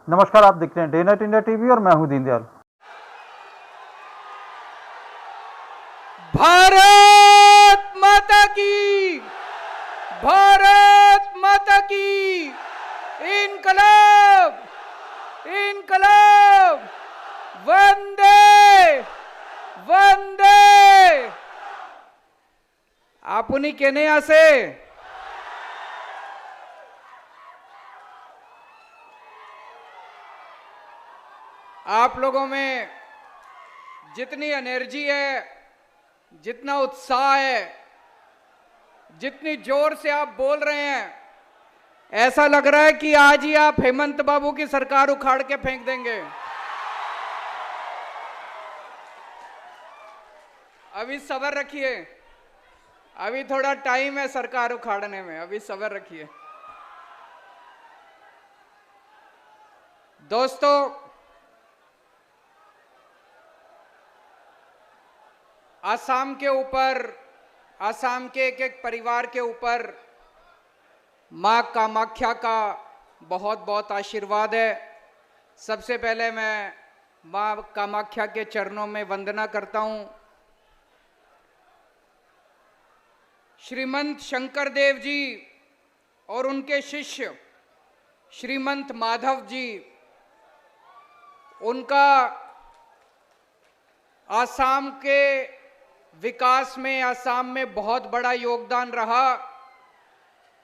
नमस्कार, आप देख रहे हैं डे नाइट इंडिया टीवी और मैं हूं दीनदयाल। भारत माता की, भारत माता की, इनकलाब, इनकलाब, वंदे वंदे। आपुनी कहने आसे आप लोगों में जितनी एनर्जी है, जितना उत्साह है, जितनी जोर से आप बोल रहे हैं, ऐसा लग रहा है कि आज ही आप हेमंत बाबू की सरकार उखाड़ के फेंक देंगे। अभी सब्र रखिए, अभी थोड़ा टाइम है सरकार उखाड़ने में, अभी सब्र रखिए। दोस्तों, आसाम के ऊपर, आसाम के एक एक परिवार के ऊपर मां कामाख्या का बहुत बहुत आशीर्वाद है। सबसे पहले मैं मां कामाख्या के चरणों में वंदना करता हूं। श्रीमंत शंकर देव जी और उनके शिष्य श्रीमंत माधव जी, उनका आसाम के विकास में, आसाम में बहुत बड़ा योगदान रहा।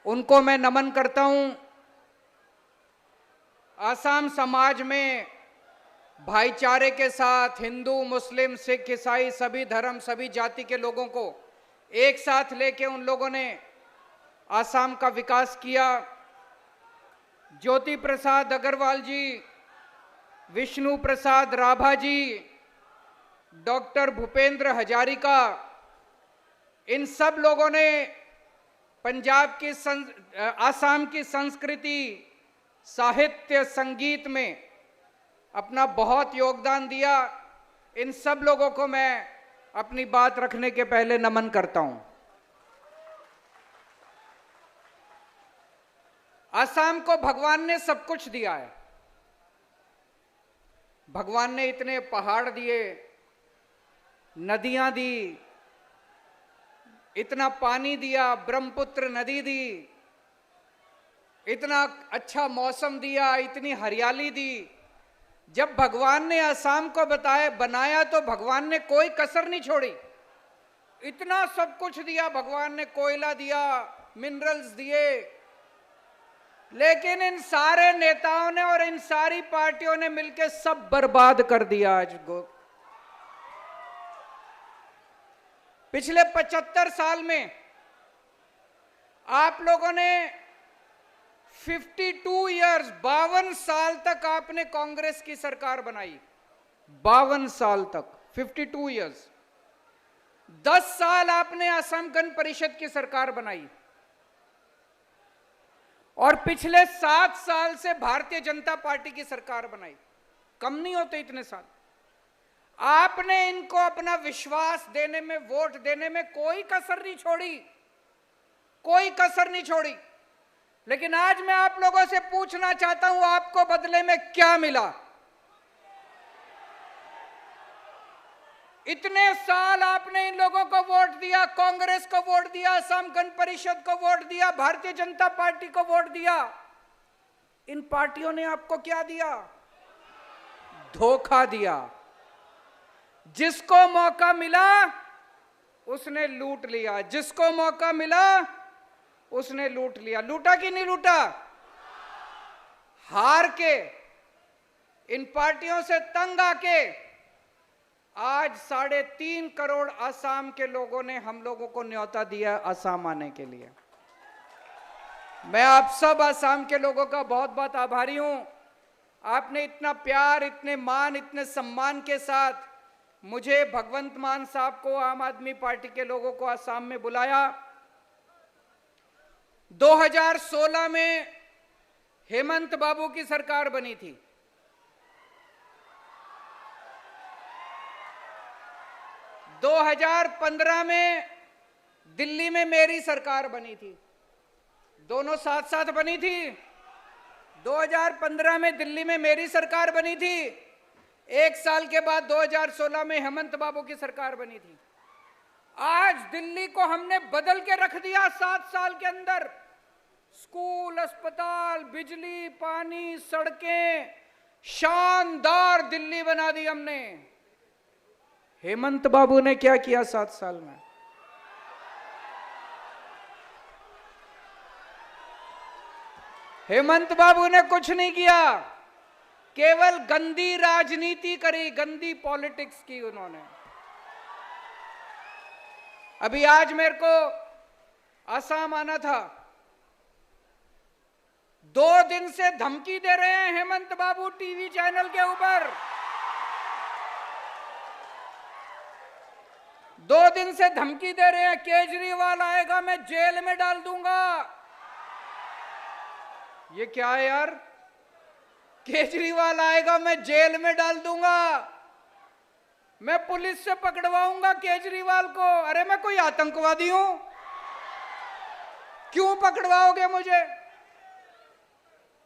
उनको मैं नमन करता हूं। आसाम समाज में भाईचारे के साथ हिंदू, मुस्लिम, सिख, ईसाई, सभी धर्म, सभी जाति के लोगों को एक साथ लेके उन लोगों ने आसाम का विकास किया। ज्योति प्रसाद अग्रवाल जी, विष्णु प्रसाद राभा जी, डॉक्टर भूपेंद्र हजारिका, इन सब लोगों ने पंजाब की आसाम की संस्कृति, साहित्य, संगीत में अपना बहुत योगदान दिया। इन सब लोगों को मैं अपनी बात रखने के पहले नमन करता हूं। आसाम को भगवान ने सब कुछ दिया है। भगवान ने इतने पहाड़ दिए, नदियां दी, इतना पानी दिया, ब्रह्मपुत्र नदी दी, इतना अच्छा मौसम दिया, इतनी हरियाली दी। जब भगवान ने आसाम को बनाया तो भगवान ने कोई कसर नहीं छोड़ी। इतना सब कुछ दिया भगवान ने, कोयला दिया, मिनरल्स दिए, लेकिन इन सारे नेताओं ने और इन सारी पार्टियों ने मिलकर सब बर्बाद कर दिया। आज पिछले 75 साल में आप लोगों ने 52 इयर्स, 52 साल तक आपने कांग्रेस की सरकार बनाई। 52 साल तक, 52 इयर्स। 10 साल आपने असम गण परिषद की सरकार बनाई और पिछले 7 साल से भारतीय जनता पार्टी की सरकार बनाई। कम नहीं होते इतने साल। आपने इनको अपना विश्वास देने में, वोट देने में कोई कसर नहीं छोड़ी, कोई कसर नहीं छोड़ी। लेकिन आज मैं आप लोगों से पूछना चाहता हूं, आपको बदले में क्या मिला? इतने साल आपने इन लोगों को वोट दिया, कांग्रेस को वोट दिया, असम गण परिषद को वोट दिया, भारतीय जनता पार्टी को वोट दिया। इन पार्टियों ने आपको क्या दिया? धोखा दिया। जिसको मौका मिला उसने लूट लिया, जिसको मौका मिला उसने लूट लिया। लूटा कि नहीं लूटा? हार के, इन पार्टियों से तंग आके आज 3.5 करोड़ आसाम के लोगों ने हम लोगों को न्योता दिया आसाम आने के लिए। मैं आप सब आसाम के लोगों का बहुत बहुत आभारी हूं। आपने इतना प्यार, इतने मान, इतने सम्मान के साथ मुझे, भगवंत मान साहब को, आम आदमी पार्टी के लोगों को आसाम में बुलाया। 2016 में हेमंत बाबू की सरकार बनी थी। 2015 में दिल्ली में मेरी सरकार बनी थी। दोनों साथ साथ बनी थी। 2015 में दिल्ली में मेरी सरकार बनी थी, 1 साल के बाद 2016 में हेमंत बाबू की सरकार बनी थी। आज दिल्ली को हमने बदल के रख दिया 7 साल के अंदर। स्कूल, अस्पताल, बिजली, पानी, सड़कें, शानदार दिल्ली बना दी हमने। हेमंत बाबू ने क्या किया 7 साल में? हेमंत बाबू ने कुछ नहीं किया, केवल गंदी राजनीति करी, गंदी पॉलिटिक्स की उन्होंने। अभी आज मेरे को असम आना था, 2 दिन से धमकी दे रहे हैं हेमंत बाबू टीवी चैनल के ऊपर। 2 दिन से धमकी दे रहे हैं, केजरीवाल आएगा मैं जेल में डाल दूंगा। ये क्या है यार? केजरीवाल आएगा मैं जेल में डाल दूंगा, मैं पुलिस से पकड़वाऊंगा केजरीवाल को। अरे मैं कोई आतंकवादी हूं? क्यों पकड़वाओगे मुझे?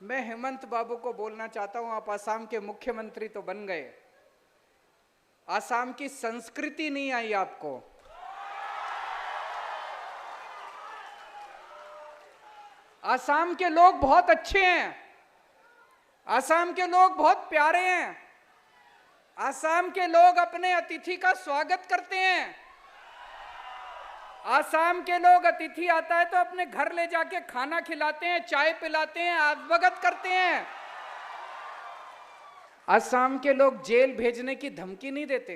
मैं हेमंत बाबू को बोलना चाहता हूं, आप असम के मुख्यमंत्री तो बन गए, असम की संस्कृति नहीं आई आपको। असम के लोग बहुत अच्छे हैं, असम के लोग बहुत प्यारे हैं, असम के लोग अपने अतिथि का स्वागत करते हैं। असम के लोग अतिथि आता है तो अपने घर ले जाके खाना खिलाते हैं, चाय पिलाते हैं, आदभगत करते हैं। असम के लोग जेल भेजने की धमकी नहीं देते।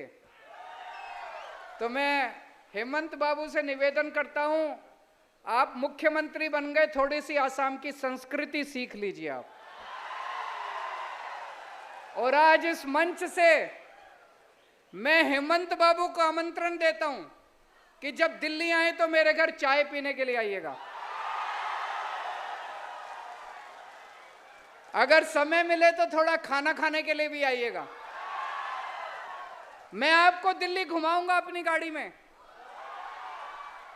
तो मैं हेमंत बाबू से निवेदन करता हूं, आप मुख्यमंत्री बन गए, थोड़ी सी असम की संस्कृति सीख लीजिए आप। और आज इस मंच से मैं हेमंत बाबू को आमंत्रण देता हूं कि जब दिल्ली आए तो मेरे घर चाय पीने के लिए आइएगा। अगर समय मिले तो थोड़ा खाना खाने के लिए भी आइएगा। मैं आपको दिल्ली घुमाऊंगा अपनी गाड़ी में।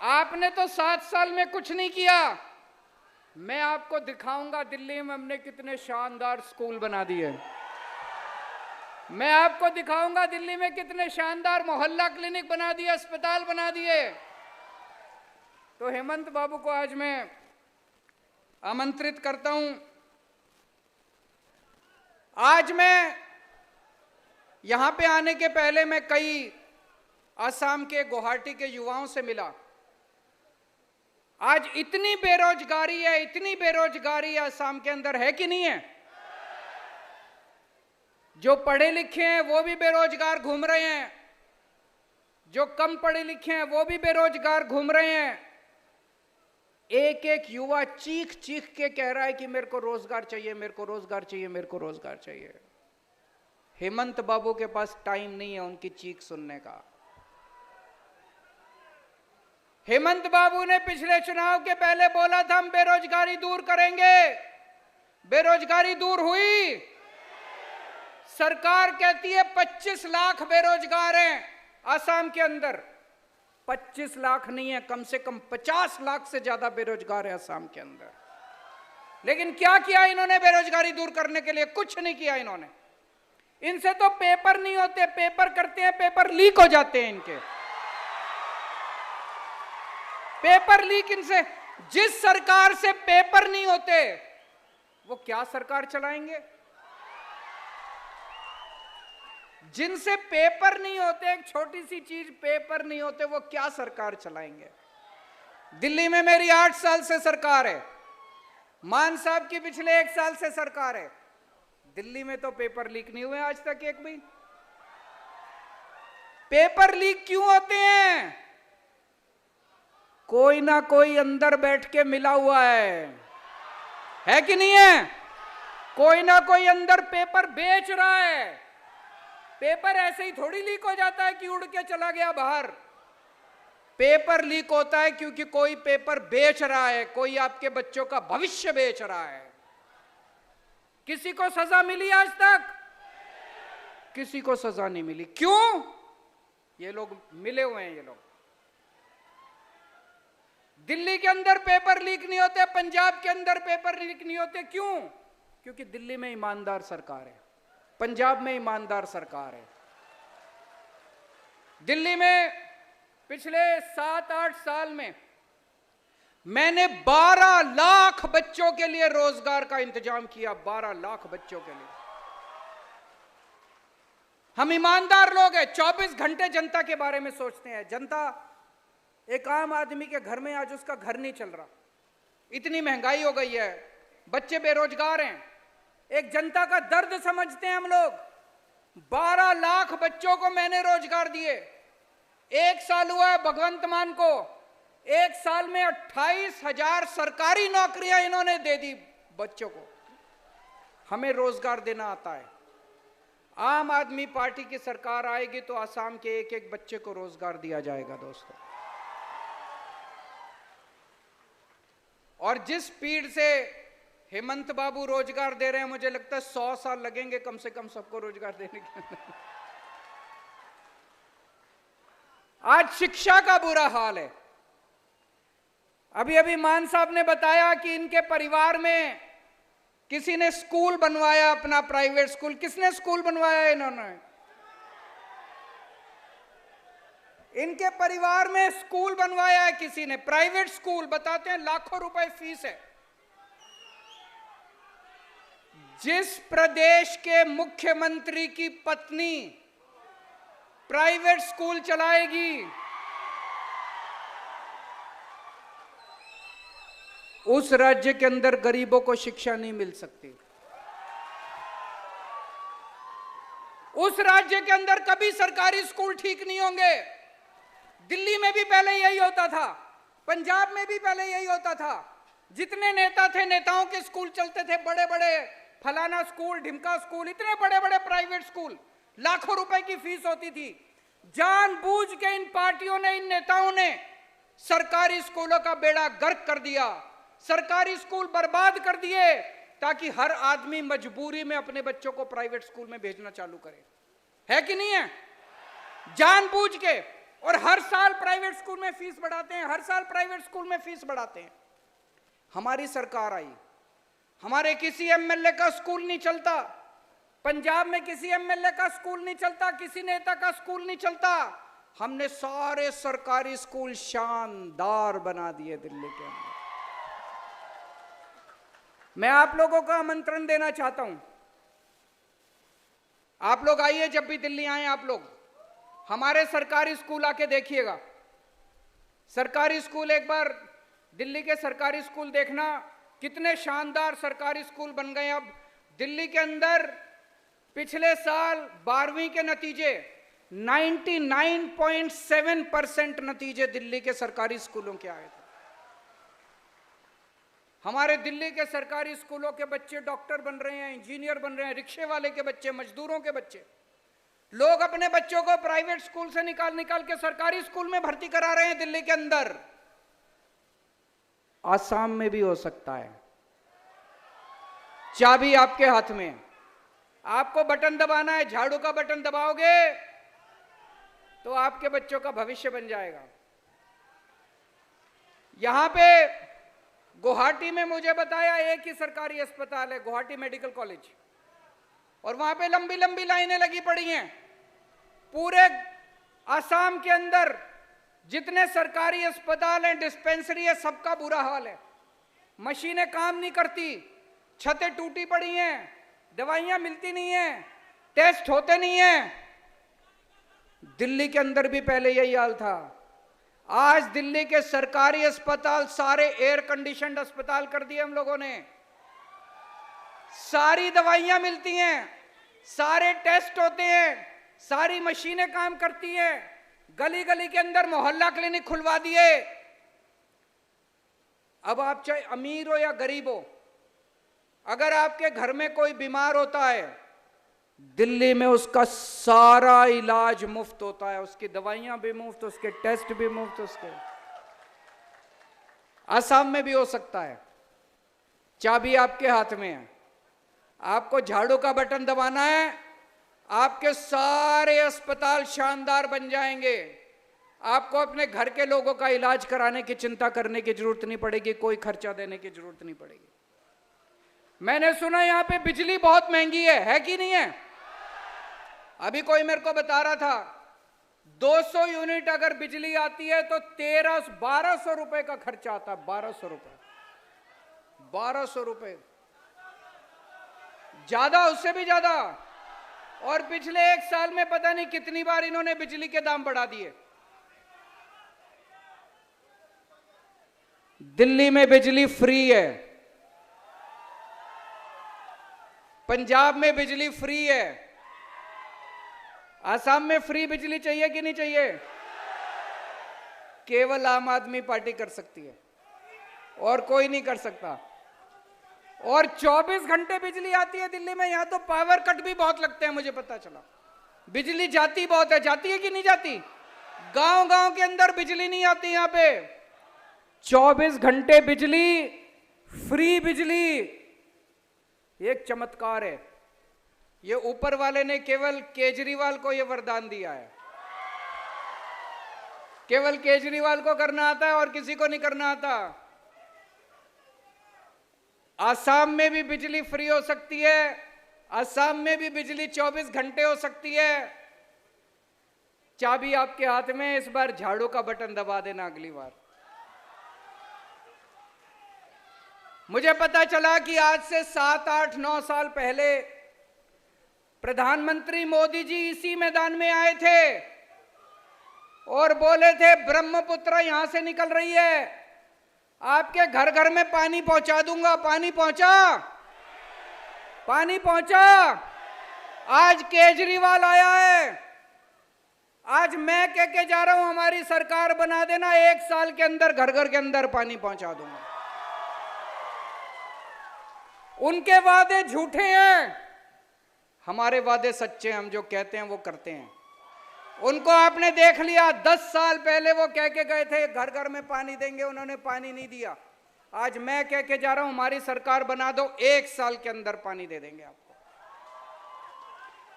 आपने तो 7 साल में कुछ नहीं किया, मैं आपको दिखाऊंगा दिल्ली में हमने कितने शानदार स्कूल बना दिए। मैं आपको दिखाऊंगा दिल्ली में कितने शानदार मोहल्ला क्लिनिक बना दिए, अस्पताल बना दिए। तो हेमंत बाबू को आज मैं आमंत्रित करता हूं। आज मैं यहां पे आने के पहले मैं कई असम के, गुवाहाटी के युवाओं से मिला। आज इतनी बेरोजगारी है, इतनी बेरोजगारी असम के अंदर है कि नहीं है? जो पढ़े लिखे हैं वो भी बेरोजगार घूम रहे हैं, जो कम पढ़े लिखे हैं वो भी बेरोजगार घूम रहे हैं। एक एक युवा चीख चीख के कह रहा है कि मेरे को रोजगार चाहिए, मेरे को रोजगार चाहिए, मेरे को रोजगार चाहिए। हेमंत बाबू के पास टाइम नहीं है उनकी चीख सुनने का। हेमंत बाबू ने पिछले चुनाव के पहले बोला था हम बेरोजगारी दूर करेंगे, बेरोजगारी दूर हुई? सरकार कहती है 25 लाख बेरोजगार हैं असम के अंदर। 25 लाख नहीं है, कम से कम 50 लाख से ज्यादा बेरोजगार है असम के अंदर। लेकिन क्या किया इन्होंने बेरोजगारी दूर करने के लिए? कुछ नहीं किया इन्होंने। इनसे तो पेपर नहीं होते, पेपर करते हैं, पेपर लीक हो जाते हैं इनके। पेपर लीक इनसे, जिस सरकार से पेपर नहीं होते वो क्या सरकार चलाएंगे? जिनसे पेपर नहीं होते, एक छोटी सी चीज पेपर नहीं होते, वो क्या सरकार चलाएंगे? दिल्ली में मेरी 8 साल से सरकार है, मान साहब की पिछले 1 साल से सरकार है। दिल्ली में तो पेपर लीक नहीं हुए आज तक एक भी। पेपर लीक क्यों होते हैं? कोई ना कोई अंदर बैठ के मिला हुआ है कि नहीं है? कोई ना कोई अंदर पेपर बेच रहा है। पेपर ऐसे ही थोड़ी लीक हो जाता है कि उड़ के चला गया बाहर। पेपर लीक होता है क्योंकि कोई पेपर बेच रहा है, कोई आपके बच्चों का भविष्य बेच रहा है। किसी को सजा मिली आज तक? किसी को सजा नहीं मिली। क्यों? ये लोग मिले हुए हैं। ये लोग दिल्ली के अंदर पेपर लीक नहीं होते, पंजाब के अंदर पेपर लीक नहीं होते, क्यों? क्योंकि दिल्ली में ईमानदार सरकार है, पंजाब में ईमानदार सरकार है। दिल्ली में पिछले 7-8 साल में मैंने 12 लाख बच्चों के लिए रोजगार का इंतजाम किया, 12 लाख बच्चों के लिए। हम ईमानदार लोग हैं, 24 घंटे जनता के बारे में सोचते हैं। जनता, एक आम आदमी के घर में आज उसका घर नहीं चल रहा, इतनी महंगाई हो गई है, बच्चे बेरोजगार हैं। एक जनता का दर्द समझते हैं हम लोग। 12 लाख बच्चों को मैंने रोजगार दिए। 1 साल हुआ है भगवंत मान को, 1 साल में 28,000 सरकारी नौकरियां इन्होंने दे दी बच्चों को। हमें रोजगार देना आता है। आम आदमी पार्टी की सरकार आएगी तो आसाम के एक एक बच्चे को रोजगार दिया जाएगा दोस्तों। और जिस स्पीड से हेमंत बाबू रोजगार दे रहे हैं, मुझे लगता है 100 साल लगेंगे कम से कम सबको रोजगार देने के। आज शिक्षा का बुरा हाल है। अभी अभी मान साहब ने बताया कि इनके परिवार में किसी ने स्कूल बनवाया, अपना प्राइवेट स्कूल। किसने स्कूल बनवाया? इन्होंने। इनके परिवार में स्कूल बनवाया है किसी ने, प्राइवेट स्कूल। बताते हैं लाखों रुपए फीस है। जिस प्रदेश के मुख्यमंत्री की पत्नी प्राइवेट स्कूल चलाएगी, उस राज्य के अंदर गरीबों को शिक्षा नहीं मिल सकती। उस राज्य के अंदर कभी सरकारी स्कूल ठीक नहीं होंगे। दिल्ली में भी पहले यही होता था, पंजाब में भी पहले यही होता था। जितने नेता थे, नेताओं के स्कूल चलते थे, बड़े बड़े फलाना स्कूल, ढिमका स्कूल, इतने बड़े बड़े प्राइवेट स्कूल, लाखों रुपए की फीस होती थी। जानबूझ के इन पार्टियों ने, इन नेताओं ने सरकारी स्कूलों का बेड़ा गर्क कर दिया, सरकारी स्कूल बर्बाद कर दिए, ताकि हर आदमी मजबूरी में अपने बच्चों को प्राइवेट स्कूल में भेजना चालू करे। है कि नहीं है? जानबूझ के। और हर साल प्राइवेट स्कूल में फीस बढ़ाते हैं, हर साल प्राइवेट स्कूल में फीस बढ़ाते हैं। हमारी सरकार आई, हमारे किसी एमएलए का स्कूल नहीं चलता, पंजाब में किसी एमएलए का स्कूल नहीं चलता, किसी नेता का स्कूल नहीं चलता। हमने सारे सरकारी स्कूल शानदार बना दिए दिल्ली के अंदर। मैं आप लोगों का आमंत्रण देना चाहता हूं, आप लोग आइए, जब भी दिल्ली आए आप लोग हमारे सरकारी स्कूल आके देखिएगा। सरकारी स्कूल, एक बार दिल्ली के सरकारी स्कूल देखना, कितने शानदार सरकारी स्कूल बन गए। अब दिल्ली के अंदर पिछले साल 12वीं के नतीजे 99.7% नतीजे दिल्ली के सरकारी स्कूलों के आए थे। हमारे दिल्ली के सरकारी स्कूलों के बच्चे डॉक्टर बन रहे हैं, इंजीनियर बन रहे हैं, रिक्शे वाले के बच्चे, मजदूरों के बच्चे। लोग अपने बच्चों को प्राइवेट स्कूल से निकाल निकाल के सरकारी स्कूल में भर्ती करा रहे हैं दिल्ली के अंदर। आसाम में भी हो सकता है। चाबी आपके हाथ में, आपको बटन दबाना है। झाड़ू का बटन दबाओगे तो आपके बच्चों का भविष्य बन जाएगा। यहां पे गुवाहाटी में मुझे बताया एक ही सरकारी अस्पताल है, गुवाहाटी मेडिकल कॉलेज, और वहां पे लंबी लंबी लाइनें लगी पड़ी हैं। पूरे आसाम के अंदर जितने सरकारी अस्पताल हैं, डिस्पेंसरी है, सबका बुरा हाल है। मशीनें काम नहीं करती, छतें टूटी पड़ी हैं, दवाइयां मिलती नहीं हैं, टेस्ट होते नहीं हैं। दिल्ली के अंदर भी पहले यही हाल था। आज दिल्ली के सरकारी अस्पताल सारे एयर कंडीशनड अस्पताल कर दिए हम लोगों ने। सारी दवाइयां मिलती हैं, सारे टेस्ट होते हैं, सारी मशीनें काम करती हैं। गली गली के अंदर मोहल्ला क्लिनिक खुलवा दिए। अब आप चाहे अमीर हो या गरीब हो, अगर आपके घर में कोई बीमार होता है, दिल्ली में उसका सारा इलाज मुफ्त होता है, उसकी दवाइयां भी मुफ्त, उसके टेस्ट भी मुफ्त। उसके आसाम में भी हो सकता है। चाबी आपके हाथ में है, आपको झाड़ू का बटन दबाना है, आपके सारे अस्पताल शानदार बन जाएंगे। आपको अपने घर के लोगों का इलाज कराने की चिंता करने की जरूरत नहीं पड़ेगी, कोई खर्चा देने की जरूरत नहीं पड़ेगी। मैंने सुना यहां पे बिजली बहुत महंगी है कि नहीं है? अभी कोई मेरे को बता रहा था 200 यूनिट अगर बिजली आती है तो 1200 रुपए का खर्चा आता है। 1200 रुपए, 1200 रुपए, ज्यादा, उससे भी ज्यादा। और पिछले 1 साल में पता नहीं कितनी बार इन्होंने बिजली के दाम बढ़ा दिए। दिल्ली में बिजली फ्री है, पंजाब में बिजली फ्री है, आसाम में फ्री बिजली चाहिए कि नहीं चाहिए? केवल आम आदमी पार्टी कर सकती है और कोई नहीं कर सकता। और 24 घंटे बिजली आती है दिल्ली में। यहां तो पावर कट भी बहुत लगते हैं, मुझे पता चला। बिजली जाती बहुत है, जाती है कि नहीं जाती? गांव गांव के अंदर बिजली नहीं आती यहां पे। 24 घंटे बिजली, फ्री बिजली, एक चमत्कार है। ये ऊपर वाले ने केवल केजरीवाल को ये वरदान दिया है। केवल केजरीवाल को करना आता है और किसी को नहीं करना आता। आसाम में भी बिजली फ्री हो सकती है, आसाम में भी बिजली 24 घंटे हो सकती है। चाबी आपके हाथ में, इस बार झाड़ू का बटन दबा देना अगली बार। मुझे पता चला कि आज से 7, 8, 9 साल पहले प्रधानमंत्री मोदी जी इसी मैदान में आए थे और बोले थे ब्रह्मपुत्र यहां से निकल रही है, आपके घर घर में पानी पहुंचा दूंगा। पानी पहुंचा? पानी पहुंचा? आज केजरीवाल आया है, आज मैं कह के जा रहा हूं हमारी सरकार बना देना, 1 साल के अंदर घर घर के अंदर पानी पहुंचा दूंगा। उनके वादे झूठे हैं, हमारे वादे सच्चे हैं। हम जो कहते हैं वो करते हैं। उनको आपने देख लिया, 10 साल पहले वो कह के गए थे घर घर में पानी देंगे, उन्होंने पानी नहीं दिया। आज मैं कह के जा रहा हूं हमारी सरकार बना दो, 1 साल के अंदर पानी दे देंगे आपको।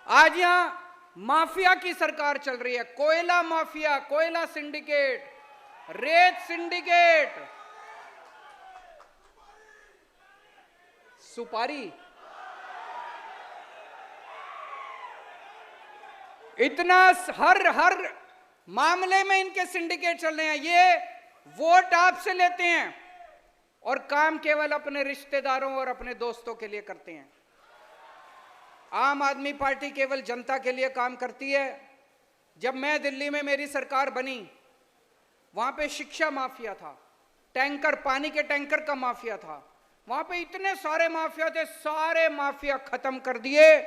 आज यहां माफिया की सरकार चल रही है, कोयला माफिया, कोयला सिंडिकेट, रेत सिंडिकेट, सुपारी, इतना हर मामले में इनके सिंडिकेट चल रहे हैं। ये वोट आपसे लेते हैं और काम केवल अपने रिश्तेदारों और अपने दोस्तों के लिए करते हैं। आम आदमी पार्टी केवल जनता के लिए काम करती है। जब मैं दिल्ली में मेरी सरकार बनी, वहां पे शिक्षा माफिया था, टैंकर, पानी के टैंकर का माफिया था, वहां पे इतने सारे माफिया थे, सारे माफिया खत्म कर दिए।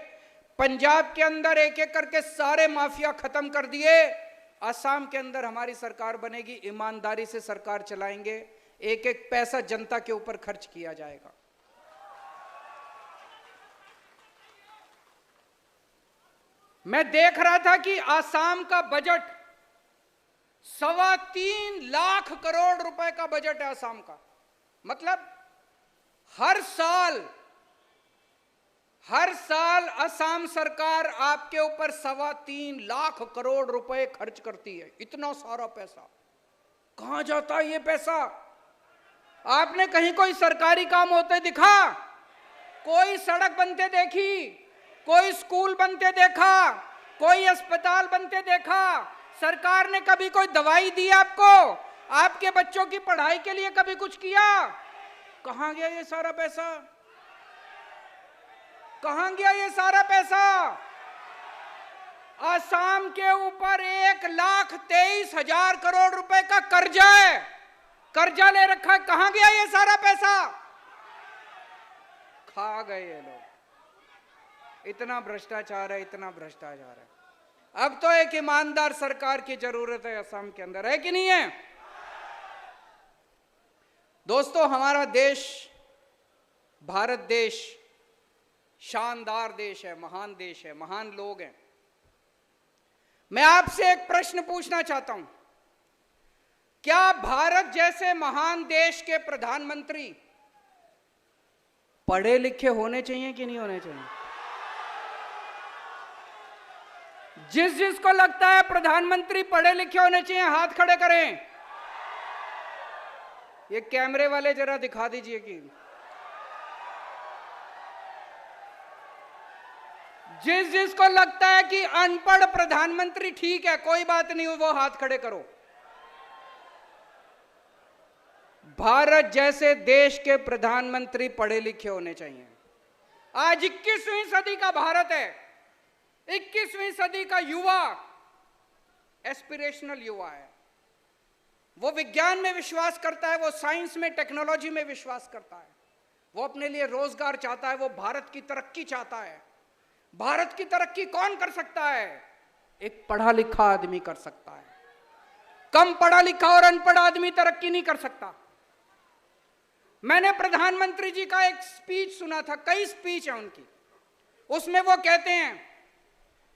पंजाब के अंदर एक एक करके सारे माफिया खत्म कर दिए। असम के अंदर हमारी सरकार बनेगी, ईमानदारी से सरकार चलाएंगे, एक एक पैसा जनता के ऊपर खर्च किया जाएगा। मैं देख रहा था कि असम का बजट 3.25 लाख करोड़ रुपए का बजट है असम का। मतलब हर साल असम सरकार आपके ऊपर 3.25 लाख करोड़ रुपए खर्च करती है। इतना सारा पैसा कहां जाता है ये पैसा? आपने कहीं कोई सरकारी काम होते दिखा? कोई सड़क बनते देखी? कोई स्कूल बनते देखा? कोई अस्पताल बनते देखा? सरकार ने कभी कोई दवाई दी आपको? आपके बच्चों की पढ़ाई के लिए कभी कुछ किया? कहां गया ये सारा पैसा? कहां गया ये सारा पैसा? असम के ऊपर 1,23,000 करोड़ रुपए का कर्जा है, कर्जा ले रखा है। कहां गया ये सारा पैसा? खा गए ये लोग। इतना भ्रष्टाचार है, इतना भ्रष्टाचार है। अब तो एक ईमानदार सरकार की जरूरत है असम के अंदर, है कि नहीं है? दोस्तों, हमारा देश, भारत देश शानदार देश है, महान देश है, महान लोग हैं। मैं आपसे एक प्रश्न पूछना चाहता हूं, क्या भारत जैसे महान देश के प्रधानमंत्री पढ़े लिखे होने चाहिए कि नहीं होने चाहिए? जिसको लगता है प्रधानमंत्री पढ़े लिखे होने चाहिए, हाथ खड़े करें। ये कैमरे वाले जरा दिखा दीजिए कि जिसको लगता है कि अनपढ़ प्रधानमंत्री ठीक है, कोई बात नहीं, वो हाथ खड़े करो। भारत जैसे देश के प्रधानमंत्री पढ़े लिखे होने चाहिए। आज 21वीं सदी का भारत है, 21वीं सदी का युवा एस्पिरेशनल युवा है। वो विज्ञान में विश्वास करता है, वो साइंस में, टेक्नोलॉजी में विश्वास करता है, वो अपने लिए रोजगार चाहता है, वो भारत की तरक्की चाहता है। भारत की तरक्की कौन कर सकता है? एक पढ़ा लिखा आदमी कर सकता है। कम पढ़ा लिखा और अनपढ़ आदमी तरक्की नहीं कर सकता। मैंने प्रधानमंत्री जी का एक स्पीच सुना था, कई स्पीच है उनकी, उसमें वो कहते हैं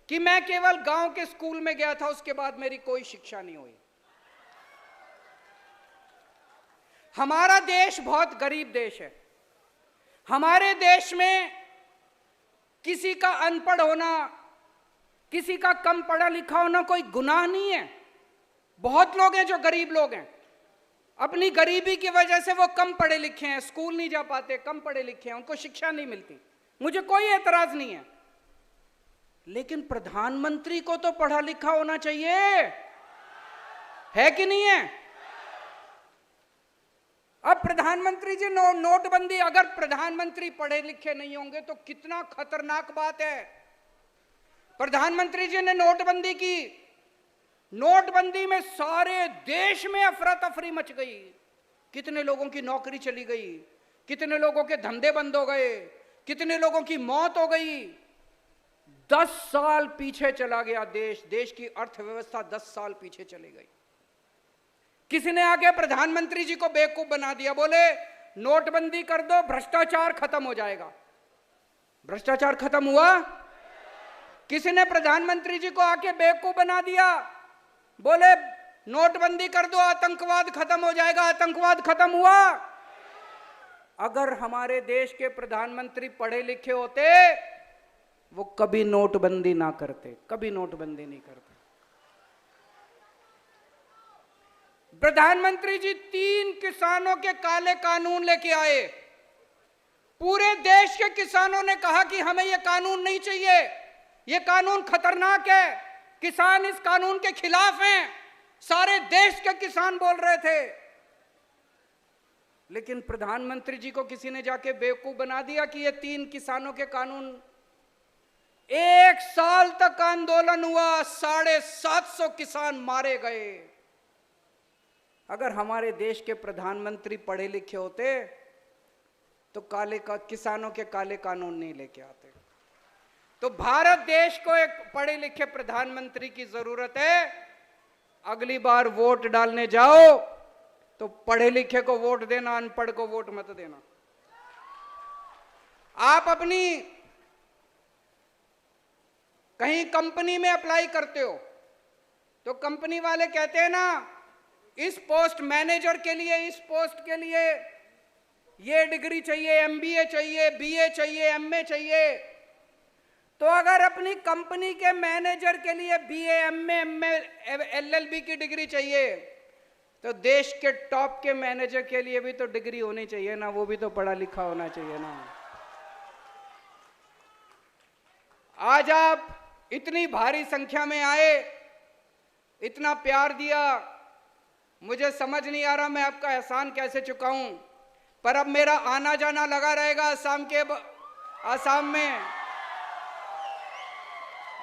कि मैं केवल गांव के स्कूल में गया था, उसके बाद मेरी कोई शिक्षा नहीं हुई। हमारा देश बहुत गरीब देश है। हमारे देश में किसी का अनपढ़ होना, किसी का कम पढ़ा लिखा होना कोई गुनाह नहीं है। बहुत लोग हैं जो गरीब लोग हैं, अपनी गरीबी की वजह से वो कम पढ़े लिखे हैं, स्कूल नहीं जा पाते, कम पढ़े लिखे हैं, उनको शिक्षा नहीं मिलती, मुझे कोई एतराज नहीं है। लेकिन प्रधानमंत्री को तो पढ़ा लिखा होना चाहिए, है कि नहीं है? अब प्रधानमंत्री जी नोटबंदी, अगर प्रधानमंत्री पढ़े लिखे नहीं होंगे तो कितना खतरनाक बात है। प्रधानमंत्री जी ने नोटबंदी की, नोटबंदी में सारे देश में अफरा तफरी मच गई, कितने लोगों की नौकरी चली गई, कितने लोगों के धंधे बंद हो गए, कितने लोगों की मौत हो गई। 10 साल पीछे चला गया देश, देश की अर्थव्यवस्था 10 साल पीछे चली गई। किसी ने आके प्रधानमंत्री जी को बेवकूफ बना दिया, बोले नोटबंदी कर दो, भ्रष्टाचार खत्म हो जाएगा। भ्रष्टाचार खत्म हुआ? किसी ने प्रधानमंत्री जी को आके बेवकूफ बना दिया, बोले नोटबंदी कर दो, आतंकवाद खत्म हो जाएगा। आतंकवाद खत्म हुआ? अगर हमारे देश के प्रधानमंत्री पढ़े लिखे होते, वो कभी नोटबंदी ना करते, कभी नोटबंदी नहीं करते। प्रधानमंत्री जी 3 किसानों के काले कानून लेके आए। पूरे देश के किसानों ने कहा कि हमें यह कानून नहीं चाहिए, यह कानून खतरनाक है, किसान इस कानून के खिलाफ हैं। सारे देश के किसान बोल रहे थे। लेकिन प्रधानमंत्री जी को किसी ने जाके बेवकूफ बना दिया कि ये 3 किसानों के कानून। 1 साल तक आंदोलन हुआ, 750 किसान मारे गए। अगर हमारे देश के प्रधानमंत्री पढ़े लिखे होते तो किसानों के काले कानून नहीं लेके आते। तो भारत देश को एक पढ़े लिखे प्रधानमंत्री की जरूरत है। अगली बार वोट डालने जाओ तो पढ़े लिखे को वोट देना, अनपढ़ को वोट मत देना। आप अपनी कहीं कंपनी में अप्लाई करते हो तो कंपनी वाले कहते हैं ना, इस पोस्ट मैनेजर के लिए, इस पोस्ट के लिए ये डिग्री चाहिए, एमबीए चाहिए, बीए चाहिए, एमए चाहिए। तो अगर अपनी कंपनी के मैनेजर के लिए बीए, एमए, एलएलबी की डिग्री चाहिए तो देश के टॉप के मैनेजर के लिए भी तो डिग्री होनी चाहिए ना, वो भी तो पढ़ा लिखा होना चाहिए ना। आज आप इतनी भारी संख्या में आए, इतना प्यार दिया, मुझे समझ नहीं आ रहा मैं आपका एहसान कैसे चुकाऊं। पर अब मेरा आना जाना लगा रहेगा आसाम में,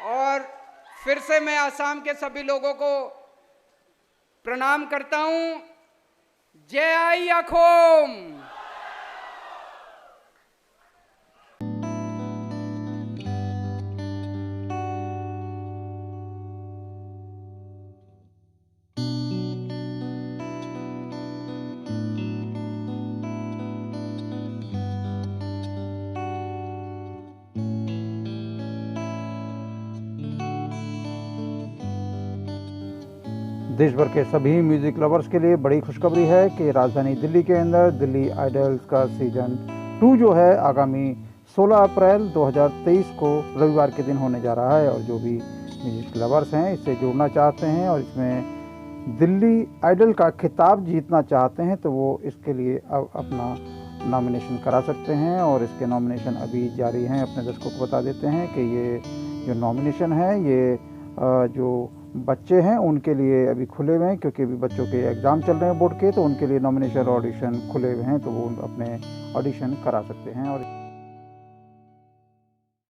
और फिर से मैं आसाम के सभी लोगों को प्रणाम करता हूं। जय आई अखोम। देश भर के सभी म्यूजिक लवर्स के लिए बड़ी खुशखबरी है कि राजधानी दिल्ली के अंदर दिल्ली आइडल्स का सीजन 2 जो है आगामी 16 अप्रैल 2023 को रविवार के दिन होने जा रहा है। और जो भी म्यूजिक लवर्स हैं इससे जुड़ना चाहते हैं और इसमें दिल्ली आइडल का खिताब जीतना चाहते हैं तो वो इसके लिए अब अपना नॉमिनेशन करा सकते हैं और इसके नॉमिनेशन अभी जारी हैं। अपने दर्शकों को बता देते हैं कि ये जो नॉमिनेशन है ये जो बच्चे हैं उनके लिए अभी खुले हुए हैं, क्योंकि अभी बच्चों के एग्ज़ाम चल रहे हैं बोर्ड के, तो उनके लिए नॉमिनेशन ऑडिशन खुले हुए हैं, तो वो अपने ऑडिशन करा सकते हैं। और